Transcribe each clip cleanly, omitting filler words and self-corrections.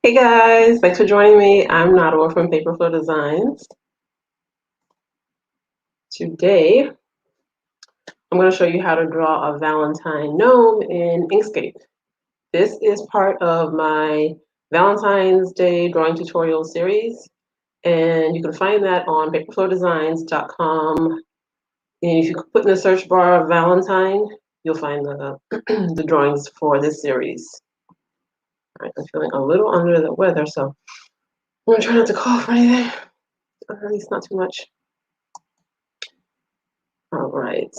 Hey guys, thanks for joining me. I'm Nadawa from Paperflow Designs. Today, I'm going to show you how to draw a Valentine gnome in Inkscape. This is part of my Valentine's Day drawing tutorial series, and you can find that on paperflowdesigns.com. And if you put in the search bar Valentine, you'll find the, the drawings for this series. All right, I'm feeling a little under the weather, so I'm going to try not to cough or anything, or at least not too much. All right.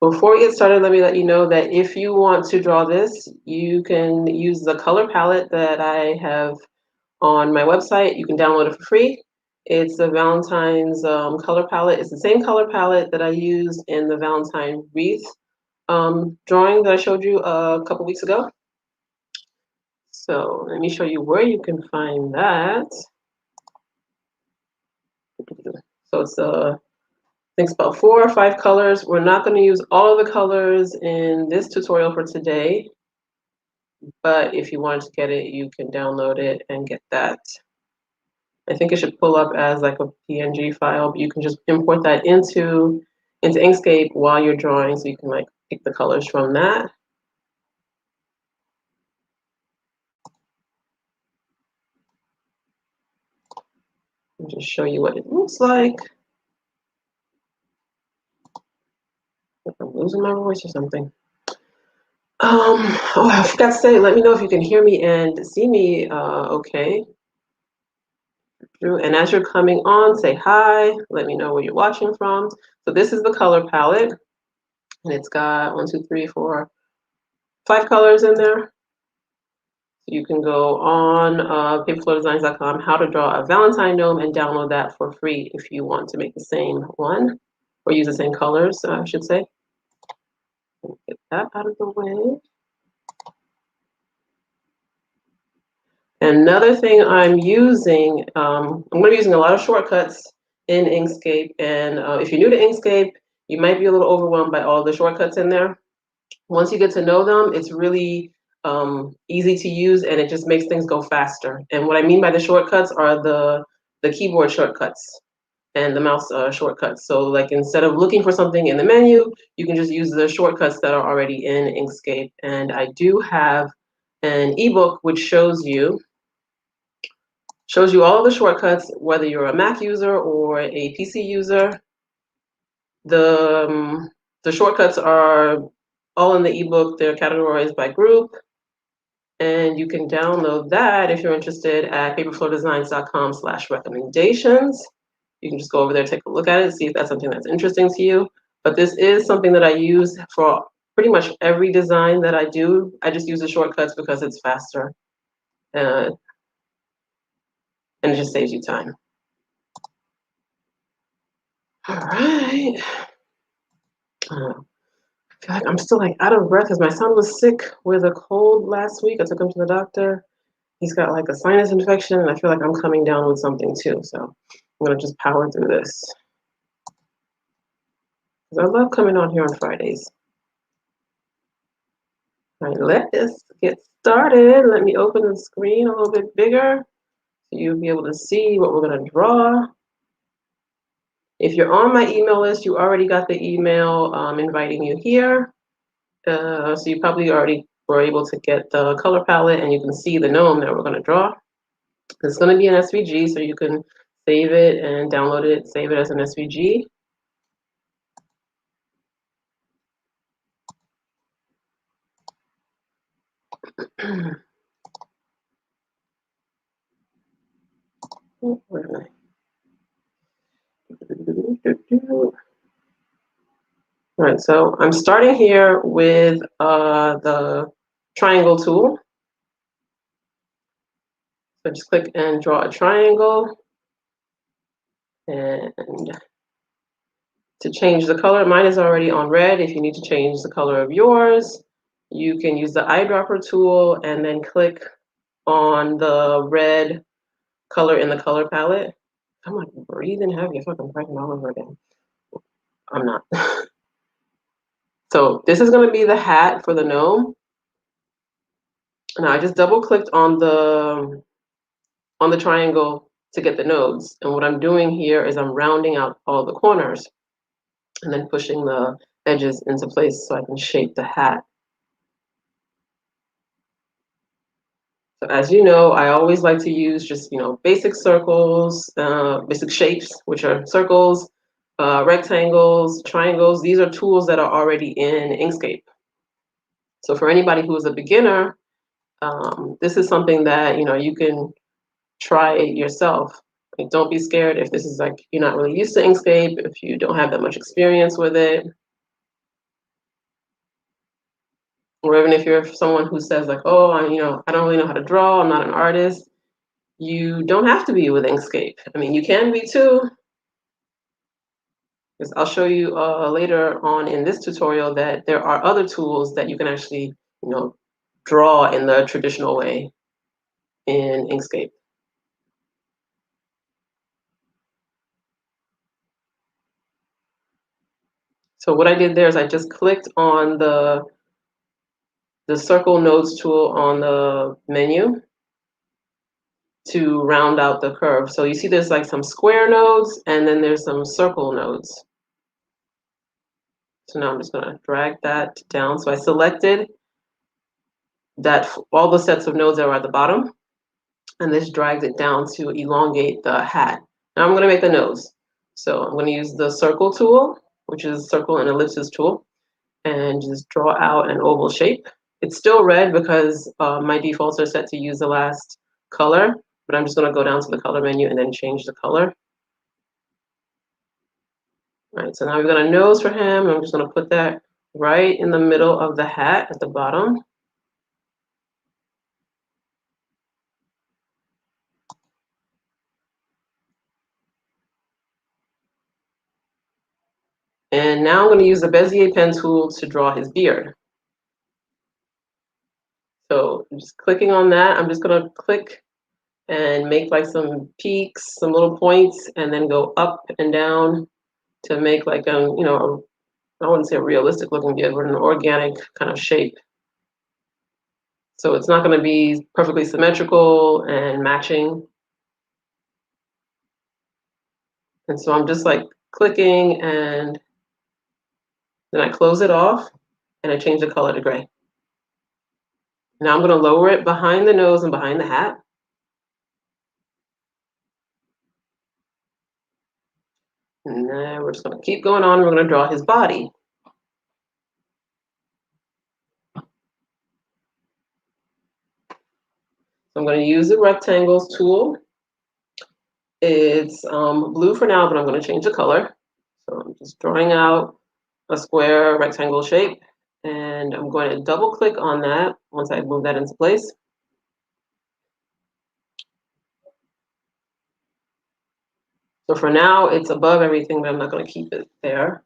Before we get started, let me let you know that if you want to draw this, you can use the color palette that I have on my website. You can download it for free. It's the Valentine's color palette. It's the same color palette that I used in the Valentine wreath drawing that I showed you a couple weeks ago. So let me show you where you can find that. So it's I think it's about 4 or 5 colors. We're not going to use all of the colors in this tutorial for today, but if you wanted to get it, you can download it and get that. I think it should pull up as like a PNG file, but you can just import that into Inkscape while you're drawing, so you can like pick the colors from that. And just show you what it looks like. If I'm losing my voice or something. Oh, I forgot to say, let me know if you can hear me and see me okay. And as you're coming on, say hi, let me know where you're watching from. So this is the color palette, and it's got 1, 2, 3, 4, 5 colors in there. So you can go on paperflowdesigns.com, how to draw a Valentine gnome, and download that for free if you want to make the same one, or use the same colors, I should say. Get that out of the way. Another thing I'm using, I'm going to be using a lot of shortcuts in Inkscape, and if you're new to Inkscape, you might be a little overwhelmed by all the shortcuts in there. Once you get to know them, it's really easy to use, and it just makes things go faster. And what I mean by the shortcuts are the keyboard shortcuts and the mouse shortcuts. So like instead of looking for something in the menu, you can just use the shortcuts that are already in Inkscape. And I do have an ebook which shows you all the shortcuts, whether you're a Mac user or a PC user. The shortcuts are all in the ebook. They're categorized by group, and you can download that if you're interested at paperflowdesigns.com/recommendations. You can just go over there, take a look at it, see if that's something that's interesting to you. But this is something that I use for pretty much every design that I do. I just use the shortcuts because it's faster, and it just saves you time. All right. I feel like I'm still like out of breath because my son was sick with a cold last week. I took him to the doctor. He's got like a sinus infection, and I feel like I'm coming down with something too. So I'm gonna just power through this. Because I love coming on here on Fridays. All right, let's get started. Let me open the screen a little bit bigger so you'll be able to see what we're gonna draw. If you're on my email list, you already got the email inviting you here. So you probably already were able to get the color palette, and you can see the gnome that we're going to draw. It's going to be an SVG, so you can save it and download it, save it as an SVG. Where am I? All right, so I'm starting here with the triangle tool. So just click and draw a triangle. And to change the color, mine is already on red. If you need to change the color of yours, you can use the eyedropper tool and then click on the red color in the color palette. I'm like breathing heavy. I feel like I'm breathing all over again. I'm not. So this is going to be the hat for the gnome. Now I just double clicked on the triangle to get the nodes. And what I'm doing here is I'm rounding out all the corners and then pushing the edges into place so I can shape the hat. So as you know, I always like to use just, basic circles, basic shapes, which are circles, rectangles, triangles. These are tools that are already in Inkscape. So for anybody who is a beginner, this is something that, you can try it yourself. Like, don't be scared if this is like you're not really used to Inkscape, if you don't have that much experience with it, or even if you're someone who says like, oh, I don't really know how to draw, I'm not an artist. You don't have to be with Inkscape. I mean, you can be too, because I'll show you later on in this tutorial that there are other tools that you can actually, draw in the traditional way in Inkscape. So what I did there is I just clicked on the circle nodes tool on the menu to round out the curve. So you see there's like some square nodes and then there's some circle nodes. So now I'm just gonna drag that down. So I selected that all the sets of nodes that are at the bottom, and this drags it down to elongate the hat. Now I'm gonna make the nose. So I'm gonna use the circle tool, which is circle and ellipses tool, and just draw out an oval shape. It's still red because my defaults are set to use the last color, but I'm just gonna go down to the color menu and then change the color. All right, so now we've got a nose for him. I'm just gonna put that right in the middle of the hat at the bottom. And now I'm gonna use the Bezier pen tool to draw his beard. So I'm just clicking on that. I'm just gonna click and make like some peaks, some little points, and then go up and down to make like I wouldn't say a realistic looking beard, but an organic kind of shape. So it's not going to be perfectly symmetrical and matching. And so I'm just like clicking and then I close it off and I change the color to gray. Now I'm going to lower it behind the nose and behind the hat. And then we're just going to keep going on. We're going to draw his body. So I'm going to use the rectangles tool. It's blue for now, but I'm going to change the color. So I'm just drawing out a square rectangle shape, and I'm going to double click on that once I move that into place. So for now, it's above everything, but I'm not going to keep it there.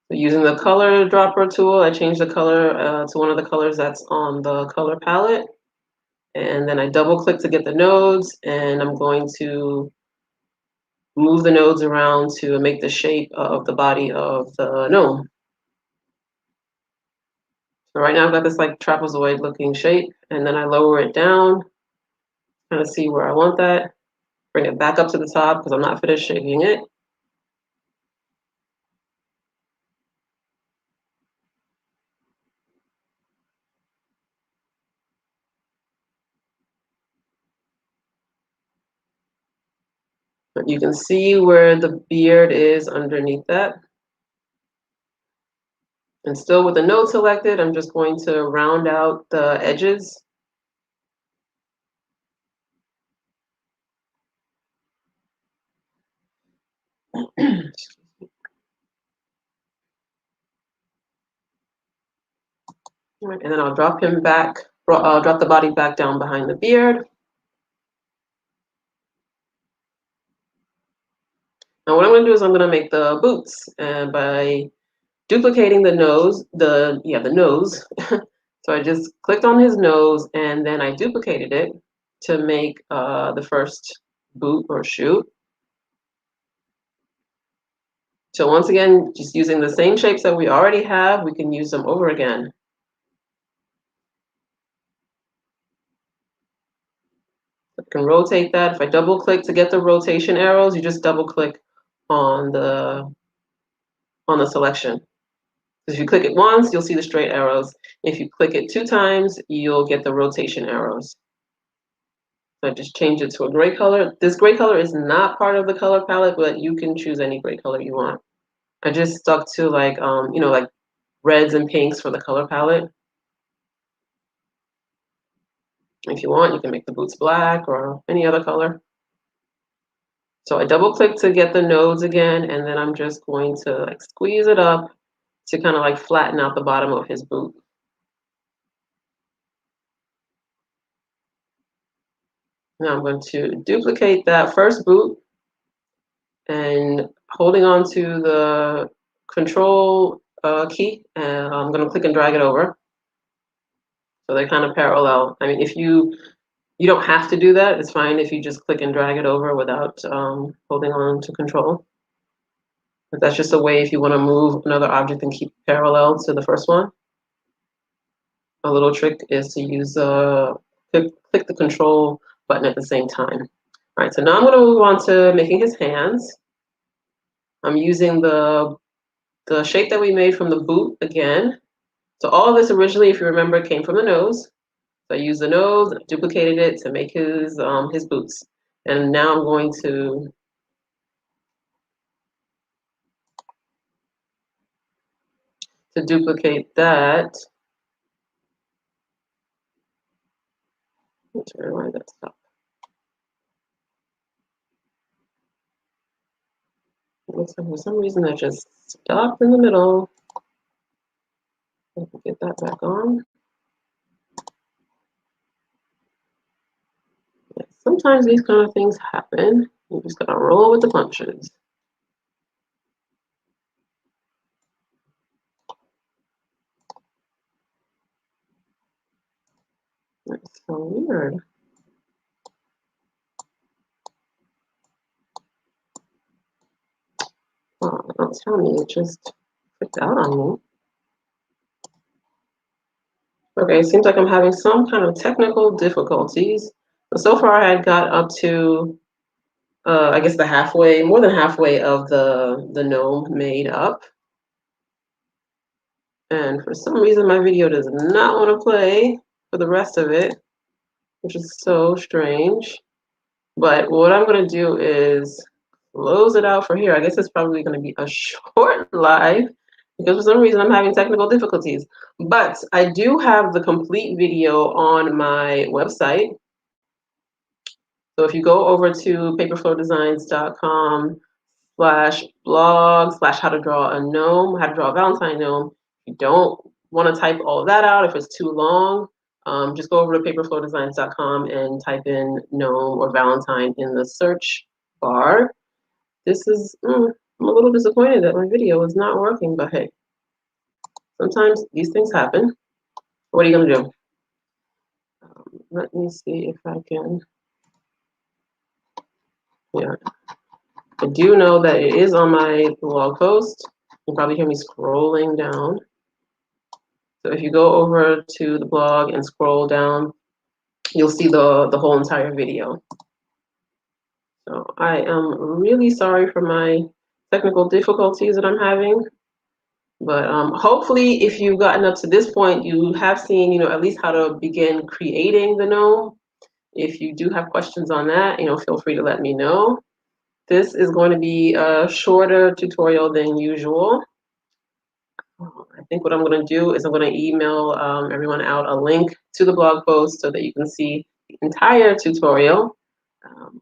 So using the color dropper tool, I changed the color to one of the colors that's on the color palette. And then I double click to get the nodes, and I'm going to move the nodes around to make the shape of the body of the gnome. So right now I've got this like trapezoid looking shape, and then I lower it down, kind of see where I want that. Bring it back up to the top because I'm not finished shaping it. But you can see where the beard is underneath that. And still with the node selected, I'm just going to round out the edges. And then I'll drop him back, drop the body back down behind the beard. Now what I'm gonna do is I'm gonna make the boots, and by duplicating the nose, the nose. So I just clicked on his nose and then I duplicated it to make the first boot or shoe. So once again, just using the same shapes that we already have, we can use them over again. I can rotate that. If I double click to get the rotation arrows, you just double click on the selection. If you click it once, you'll see the straight arrows. If you click it 2 times, you'll get the rotation arrows. So I just change it to a gray color. This gray color is not part of the color palette, but you can choose any gray color you want. I just stuck to like, like reds and pinks for the color palette. If you want, you can make the boots black or any other color. So I double click to get the nodes again, and then I'm just going to like squeeze it up to kind of like flatten out the bottom of his boot. Now I'm going to duplicate that first boot and holding on to the control key, and I'm going to click and drag it over. So they're kind of parallel. I mean, if you don't have to do that. It's fine if you just click and drag it over without holding on to control. But that's just a way if you want to move another object and keep parallel to the first one. A little trick is to use click the control button at the same time. All right, so now I'm going to move on to making his hands. I'm using the shape that we made from the boot again. So all of this originally, if you remember, came from the nose. So I used the nose, duplicated it to make his boots. And now I'm going to duplicate that. Why that stop? For some reason that just stopped in the middle. Get that back on. Yeah, sometimes these kind of things happen. You just gotta roll with the punches. That's so weird. Oh, don't tell me, it just clicked out on me. Okay, it seems like I'm having some kind of technical difficulties. But so far I had got up to, I guess the halfway, more than halfway of the gnome made up. And for some reason my video does not want to play for the rest of it, which is so strange. But what I'm going to do is close it out for here. I guess it's probably going to be a short live because for some reason I'm having technical difficulties. But I do have the complete video on my website. So if you go over to paperflowdesigns.com/blog/how to draw a gnome, how to draw a Valentine gnome, if you don't want to type all of that out, if it's too long, just go over to paperflowdesigns.com and type in gnome or Valentine in the search bar. This is, I'm a little disappointed that my video is not working, but hey, sometimes these things happen. What are you gonna do? Let me see if I can, yeah. I do know that it is on my blog post. You probably hear me scrolling down. So if you go over to the blog and scroll down, you'll see the whole entire video. So I am really sorry for my technical difficulties that I'm having. But hopefully if you've gotten up to this point, you have seen, at least how to begin creating the gnome. If you do have questions on that, feel free to let me know. This is going to be a shorter tutorial than usual. I think what I'm going to do is I'm going to email everyone out a link to the blog post so that you can see the entire tutorial.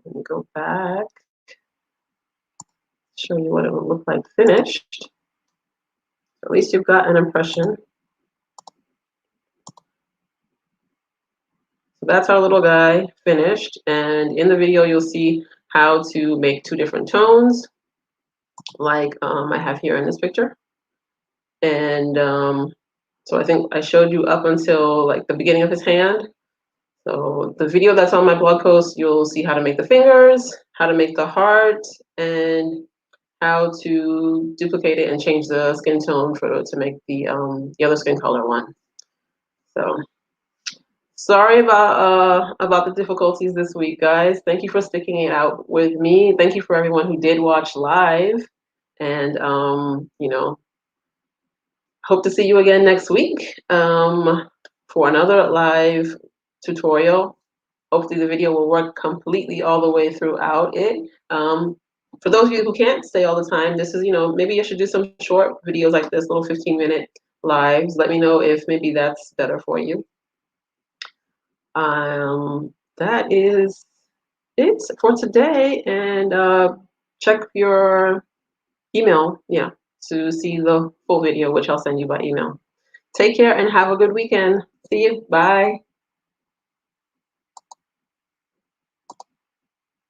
Let me go back, show you what it would look like finished. At least you've got an impression. So that's our little guy finished. And in the video, you'll see how to make 2 different tones, like I have here in this picture. And so I think I showed you up until like the beginning of his hand. So the video that's on my blog post, you'll see how to make the fingers, how to make the heart, and how to duplicate it and change the skin tone to make the other skin color one. So sorry about the difficulties this week, guys. Thank you for sticking it out with me. Thank you for everyone who did watch live, and hope to see you again next week for another live tutorial. Hopefully the video will work completely all the way throughout it. For those of you who can't stay all the time, this is, maybe you should do some short videos like this, little 15-minute lives. Let me know if maybe that's better for you. That is it for today. And check your email, to see the full video, which I'll send you by email. Take care and have a good weekend. See you. Bye.